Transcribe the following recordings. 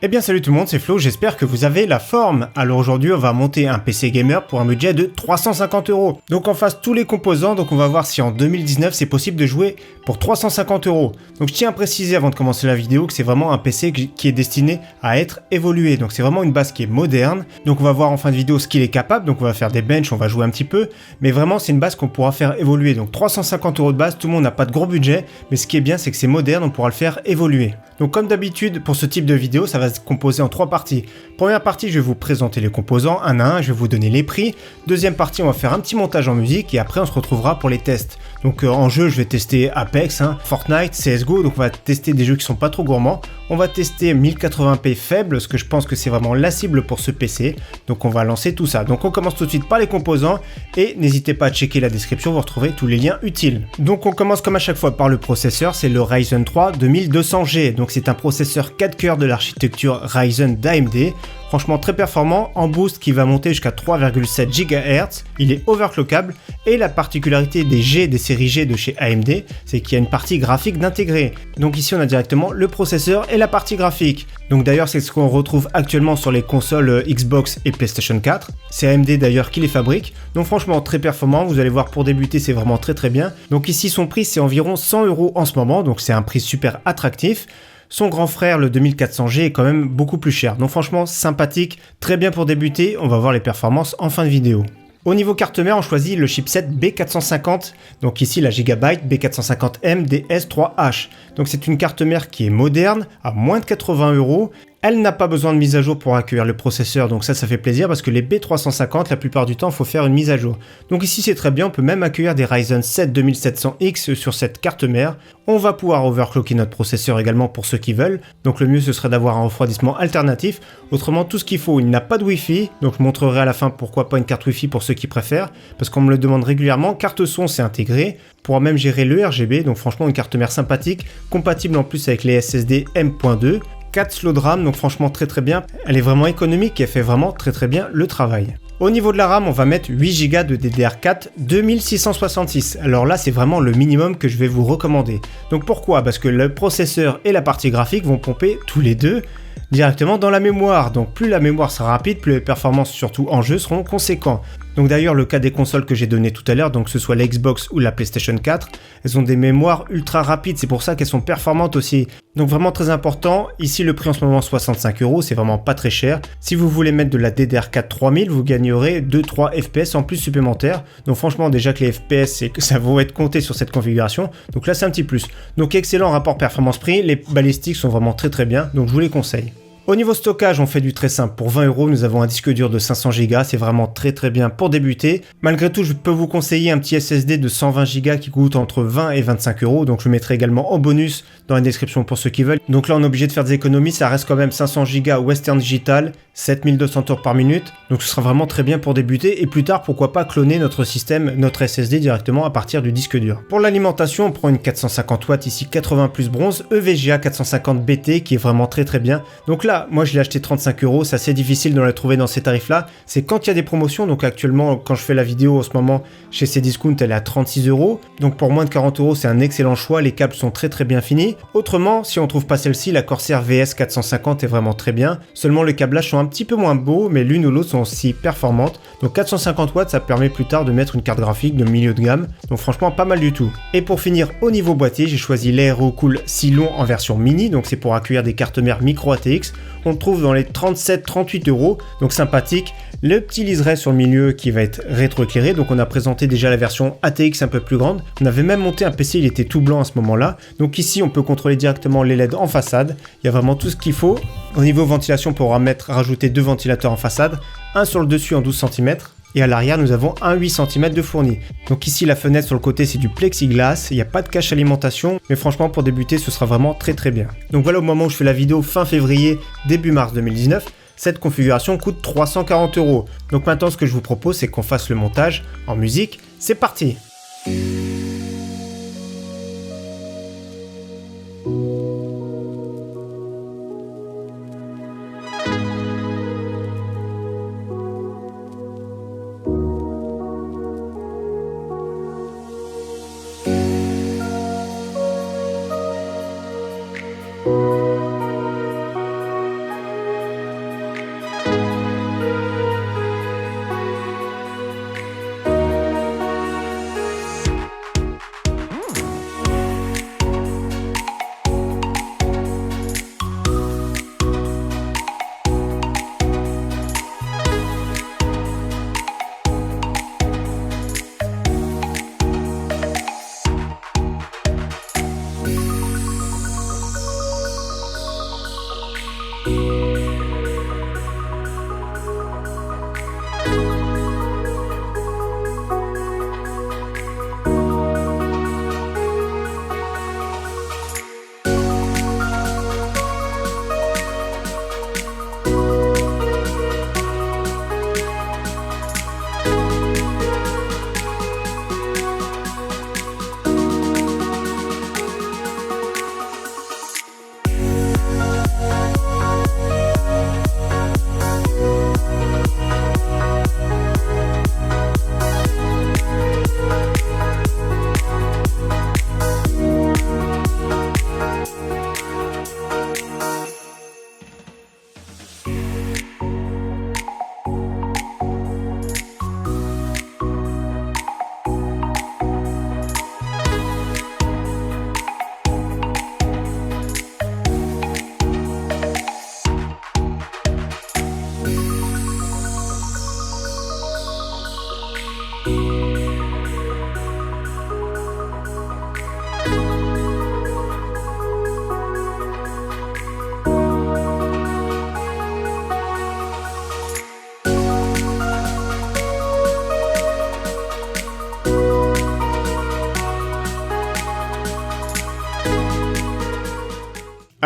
Eh bien salut tout le monde, c'est Flo, j'espère que vous avez la forme. Alors aujourd'hui on va monter un PC gamer pour un budget de 350 €. Donc on fasse tous les composants, donc on va voir si en 2019 c'est possible de jouer pour 350 €. Donc je tiens à préciser avant de commencer la vidéo que c'est vraiment un PC qui est destiné à être évolué. Donc c'est vraiment une base qui est moderne. Donc on va voir en fin de vidéo ce qu'il est capable, donc on va faire des benches, on va jouer un petit peu. Mais vraiment c'est une base qu'on pourra faire évoluer. Donc 350 € de base, tout le monde n'a pas de gros budget. Mais ce qui est bien c'est que c'est moderne, on pourra le faire évoluer. Donc comme d'habitude pour ce type de vidéo, ça va se composer en 3 parties. Première partie, je vais vous présenter les composants un à un, je vais vous donner les prix. Deuxième partie, on va faire un petit montage en musique et après on se retrouvera pour les tests. Donc en jeu, je vais tester Apex, Fortnite, CSGO, donc on va tester des jeux qui sont pas trop gourmands. On va tester 1080p faible, parce que je pense que c'est vraiment la cible pour ce PC. Donc on va lancer tout ça. Donc on commence tout de suite par les composants et n'hésitez pas à checker la description, vous retrouverez tous les liens utiles. Donc on commence comme à chaque fois par le processeur, c'est le Ryzen 3 2200G. Donc c'est un processeur 4 cœurs de l'architecture Ryzen d'AMD. Franchement très performant, en boost qui va monter jusqu'à 3,7 GHz, il est overclockable et la particularité des séries G de chez AMD, c'est qu'il y a une partie graphique d'intégrer. Donc ici on a directement le processeur et la partie graphique. Donc d'ailleurs c'est ce qu'on retrouve actuellement sur les consoles Xbox et PlayStation 4. C'est AMD d'ailleurs qui les fabrique. Donc franchement très performant, vous allez voir pour débuter c'est vraiment très bien. Donc ici son prix c'est environ 100 € en ce moment, donc c'est un prix super attractif. Son grand frère, le 2400G, est quand même beaucoup plus cher. Donc franchement, sympathique, très bien pour débuter. On va voir les performances en fin de vidéo. Au niveau carte mère, on choisit le chipset B450. Donc ici, la Gigabyte B450M DS3H. Donc c'est une carte mère qui est moderne, à moins de 80 €. Elle n'a pas besoin de mise à jour pour accueillir le processeur, donc ça fait plaisir parce que les B350, la plupart du temps, il faut faire une mise à jour. Donc ici c'est très bien, on peut même accueillir des Ryzen 7 2700X sur cette carte mère. On va pouvoir overclocker notre processeur également pour ceux qui veulent, donc le mieux ce serait d'avoir un refroidissement alternatif. Autrement tout ce qu'il faut, il n'a pas de Wi-Fi, donc je montrerai à la fin pourquoi pas une carte Wi-Fi pour ceux qui préfèrent, parce qu'on me le demande régulièrement. Carte son c'est intégré, pourra même gérer le RGB, donc franchement une carte mère sympathique, compatible en plus avec les SSD M.2. 4 slots de RAM, donc franchement très bien. Elle est vraiment économique et elle fait vraiment très bien le travail. Au niveau de la RAM, on va mettre 8 Go de DDR4 2666. Alors là, c'est vraiment le minimum que je vais vous recommander. Donc pourquoi? Parce que le processeur et la partie graphique vont pomper tous les deux directement dans la mémoire. Donc plus la mémoire sera rapide, plus les performances, surtout en jeu, seront conséquentes. Donc d'ailleurs, le cas des consoles que j'ai donné tout à l'heure, donc que ce soit la Xbox ou la PlayStation 4, elles ont des mémoires ultra rapides, c'est pour ça qu'elles sont performantes aussi. Donc vraiment très important, ici le prix en ce moment 65 €, c'est vraiment pas très cher. Si vous voulez mettre de la DDR4 3000, vous gagnerez 2-3 FPS en plus supplémentaires. Donc franchement déjà que les FPS, ça va être compté sur cette configuration, donc là c'est un petit plus. Donc excellent rapport performance-prix, les balistiques sont vraiment très bien, donc je vous les conseille. Au niveau stockage, on fait du très simple. Pour 20 €, nous avons un disque dur de 500 Go. C'est vraiment très bien pour débuter. Malgré tout, je peux vous conseiller un petit SSD de 120 Go qui coûte entre 20 et 25 €. Donc je le mettrai également en bonus dans la description pour ceux qui veulent. Donc là, on est obligé de faire des économies. Ça reste quand même 500 Go Western Digital, 7200 tours par minute. Donc ce sera vraiment très bien pour débuter. Et plus tard, pourquoi pas cloner notre système, notre SSD directement à partir du disque dur. Pour l'alimentation, on prend une 450 watts ici, 80 plus bronze, EVGA 450 BT qui est vraiment très bien. Donc là, moi je l'ai acheté 35 €, c'est assez difficile de la trouver dans ces tarifs là, c'est quand il y a des promotions. Donc actuellement quand je fais la vidéo en ce moment chez Cdiscount elle est à 36 €, donc pour moins de 40 € c'est un excellent choix, les câbles sont très bien finis. Autrement si on trouve pas celle-ci, la Corsair VS 450 est vraiment très bien, seulement les câblages sont un petit peu moins beaux, mais l'une ou l'autre sont aussi performantes. Donc 450 watts ça permet plus tard de mettre une carte graphique de milieu de gamme, donc franchement pas mal du tout. Et pour finir au niveau boîtier, j'ai choisi l'Aerocool Silon en version mini, donc c'est pour accueillir des cartes mères micro ATX. On le trouve dans les 37-38 €, donc sympathique. Le petit liseré sur le milieu qui va être rétroéclairé, donc on a présenté déjà la version ATX un peu plus grande. On avait même monté un PC, il était tout blanc à ce moment-là. Donc ici on peut contrôler directement les LED en façade. Il y a vraiment tout ce qu'il faut. Au niveau ventilation, on pourra rajouter 2 ventilateurs en façade, un sur le dessus en 12 cm. Et à l'arrière, nous avons un 8 cm de fourni. Donc ici, la fenêtre sur le côté, c'est du plexiglas. Il n'y a pas de cache alimentation. Mais franchement, pour débuter, ce sera vraiment très bien. Donc voilà, au moment où je fais la vidéo, fin février, début mars 2019, cette configuration coûte 340 €. Donc maintenant, ce que je vous propose, c'est qu'on fasse le montage en musique. C'est parti!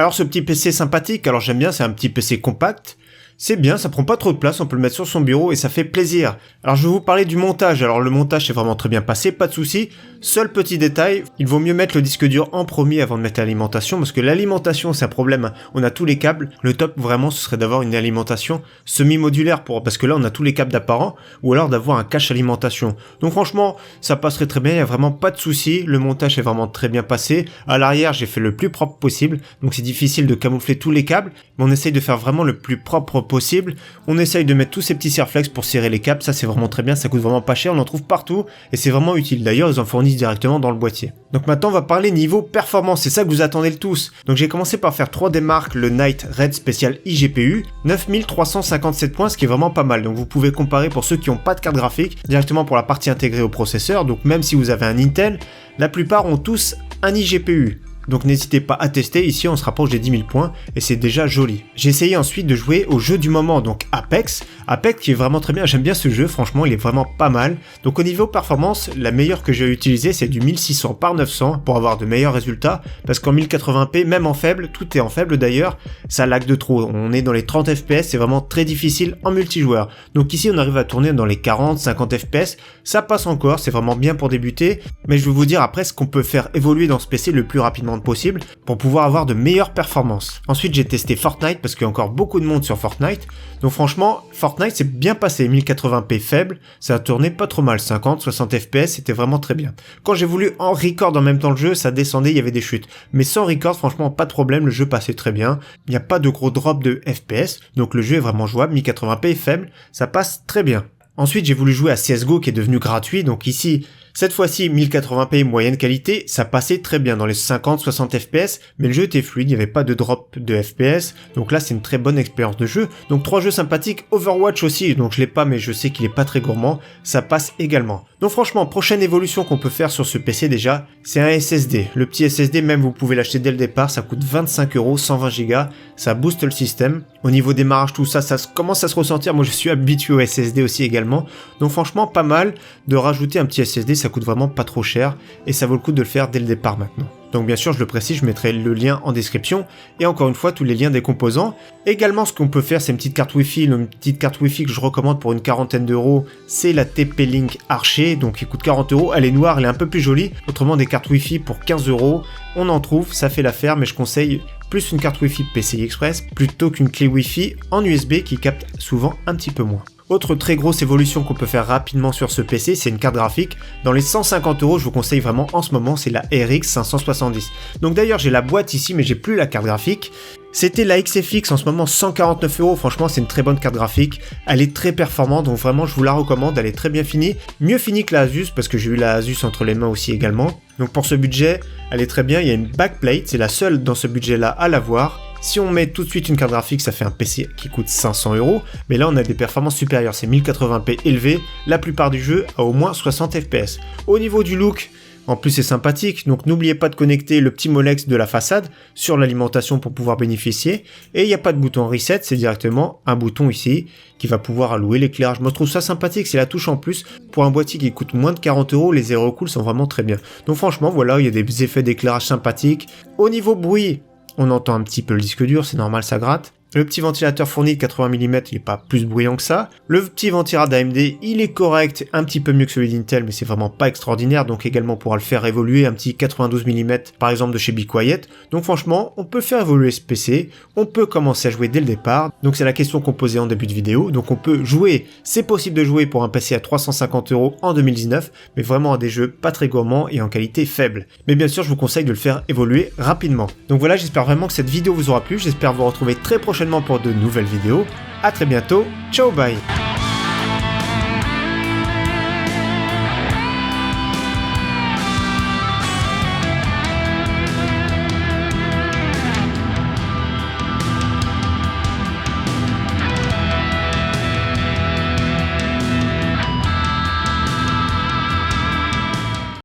Alors ce petit PC sympathique, alors j'aime bien, c'est un petit PC compact. C'est bien, ça prend pas trop de place, on peut le mettre sur son bureau et ça fait plaisir. Alors je vais vous parler du montage, alors le montage c'est vraiment très bien passé, pas de souci. Seul petit détail, il vaut mieux mettre le disque dur en premier avant de mettre l'alimentation, parce que l'alimentation c'est un problème, on a tous les câbles. Le top vraiment ce serait d'avoir une alimentation semi-modulaire, parce que là on a tous les câbles d'apparent, ou alors d'avoir un cache alimentation. Donc franchement, ça passerait très bien, il y a vraiment pas de souci, le montage est vraiment très bien passé. À l'arrière j'ai fait le plus propre possible, donc c'est difficile de camoufler tous les câbles, mais on essaye de faire vraiment le plus propre possible. On essaye de mettre tous ces petits serflex pour serrer les câbles, ça c'est vraiment très bien, ça coûte vraiment pas cher, on en trouve partout et c'est vraiment utile. D'ailleurs ils en fournissent directement dans le boîtier. Donc maintenant on va parler niveau performance, c'est ça que vous attendez le tous. Donc j'ai commencé par faire 3 démarques, le Night Red Special iGPU, 9357 points, ce qui est vraiment pas mal. Donc vous pouvez comparer pour ceux qui n'ont pas de carte graphique, directement pour la partie intégrée au processeur. Donc même si vous avez un Intel, la plupart ont tous un iGPU. Donc n'hésitez pas à tester, ici on se rapproche des 10 000 points et c'est déjà joli. J'ai essayé ensuite de jouer au jeu du moment, donc Apex. Apex qui est vraiment très bien, j'aime bien ce jeu, franchement il est vraiment pas mal. Donc au niveau performance, la meilleure que j'ai utilisée c'est du 1600 par 900 pour avoir de meilleurs résultats. Parce qu'en 1080p, même en faible, tout est en faible d'ailleurs, ça lag de trop. On est dans les 30 fps, c'est vraiment très difficile en multijoueur. Donc ici on arrive à tourner dans les 40-50 fps, ça passe encore, c'est vraiment bien pour débuter. Mais je vais vous dire après ce qu'on peut faire évoluer dans ce PC le plus rapidement possible pour pouvoir avoir de meilleures performances. Ensuite j'ai testé Fortnite parce qu'il y a encore beaucoup de monde sur Fortnite. Donc franchement Fortnite c'est bien passé, 1080p faible, ça a tourné pas trop mal, 50-60 fps, c'était vraiment très bien. Quand j'ai voulu en record en même temps le jeu, ça descendait, il y avait des chutes. Mais sans record franchement pas de problème, le jeu passait très bien. Il n'y a pas de gros drop de fps, donc le jeu est vraiment jouable, 1080p faible, ça passe très bien. Ensuite j'ai voulu jouer à CSGO qui est devenu gratuit, donc ici cette fois-ci 1080p moyenne qualité, ça passait très bien dans les 50-60 fps, mais le jeu était fluide, il n'y avait pas de drop de fps, donc là c'est une très bonne expérience de jeu. Donc 3 jeux sympathiques, Overwatch aussi, donc je l'ai pas mais je sais qu'il est pas très gourmand, ça passe également. Donc franchement, prochaine évolution qu'on peut faire sur ce PC déjà, c'est un SSD. Le petit SSD même vous pouvez l'acheter dès le départ, ça coûte 25 €, 120 Go, ça booste le système. Au niveau démarrage tout ça, ça commence à se ressentir, moi je suis habitué au SSD aussi également. Donc franchement pas mal de rajouter un petit SSD, ça coûte vraiment pas trop cher et ça vaut le coup de le faire dès le départ maintenant. Donc bien sûr je le précise, je mettrai le lien en description et encore une fois tous les liens des composants. Également ce qu'on peut faire c'est une petite carte Wi-Fi, une petite carte Wi-Fi que je recommande pour une quarantaine d'euros, c'est la TP-Link Archer, donc il coûte 40 €, elle est noire, elle est un peu plus jolie. Autrement des cartes Wi-Fi pour 15 €, on en trouve, ça fait l'affaire, mais je conseille plus une carte Wi-Fi PCI Express plutôt qu'une clé Wi-Fi en USB qui capte souvent un petit peu moins. Autre très grosse évolution qu'on peut faire rapidement sur ce PC, c'est une carte graphique. Dans les 150 €, je vous conseille vraiment en ce moment, c'est la RX 570. Donc d'ailleurs, j'ai la boîte ici, mais j'ai plus la carte graphique. C'était la XFX en ce moment 149 €, franchement c'est une très bonne carte graphique, elle est très performante donc vraiment je vous la recommande, elle est très bien finie, mieux finie que la Asus parce que j'ai eu la Asus entre les mains aussi également. Donc pour ce budget, elle est très bien, il y a une backplate, c'est la seule dans ce budget là à l'avoir. Si on met tout de suite une carte graphique, ça fait un PC qui coûte 500 €, mais là on a des performances supérieures, c'est 1080p élevé, la plupart du jeu a au moins 60 fps. Au niveau du look, en plus c'est sympathique, donc n'oubliez pas de connecter le petit Molex de la façade sur l'alimentation pour pouvoir bénéficier. Et il n'y a pas de bouton reset, c'est directement un bouton ici qui va pouvoir allouer l'éclairage. Moi je trouve ça sympathique, c'est la touche en plus. Pour un boîtier qui coûte moins de 40 €, les aérocool sont vraiment très bien. Donc franchement voilà, il y a des effets d'éclairage sympathiques. Au niveau bruit, on entend un petit peu le disque dur, c'est normal, ça gratte. Le petit ventilateur fourni de 80 mm, il n'est pas plus bruyant que ça. Le petit ventirail d'AMD, il est correct, un petit peu mieux que celui d'Intel, mais c'est vraiment pas extraordinaire, donc également on pourra le faire évoluer, un petit 92 mm par exemple de chez Be Quiet. Donc franchement, on peut faire évoluer ce PC, on peut commencer à jouer dès le départ, donc c'est la question qu'on posait en début de vidéo, donc on peut jouer, c'est possible de jouer pour un PC à 350 € en 2019, mais vraiment à des jeux pas très gourmands et en qualité faible. Mais bien sûr, je vous conseille de le faire évoluer rapidement. Donc voilà, j'espère vraiment que cette vidéo vous aura plu, j'espère vous retrouver très prochainement pour de nouvelles vidéos. À très bientôt, ciao bye.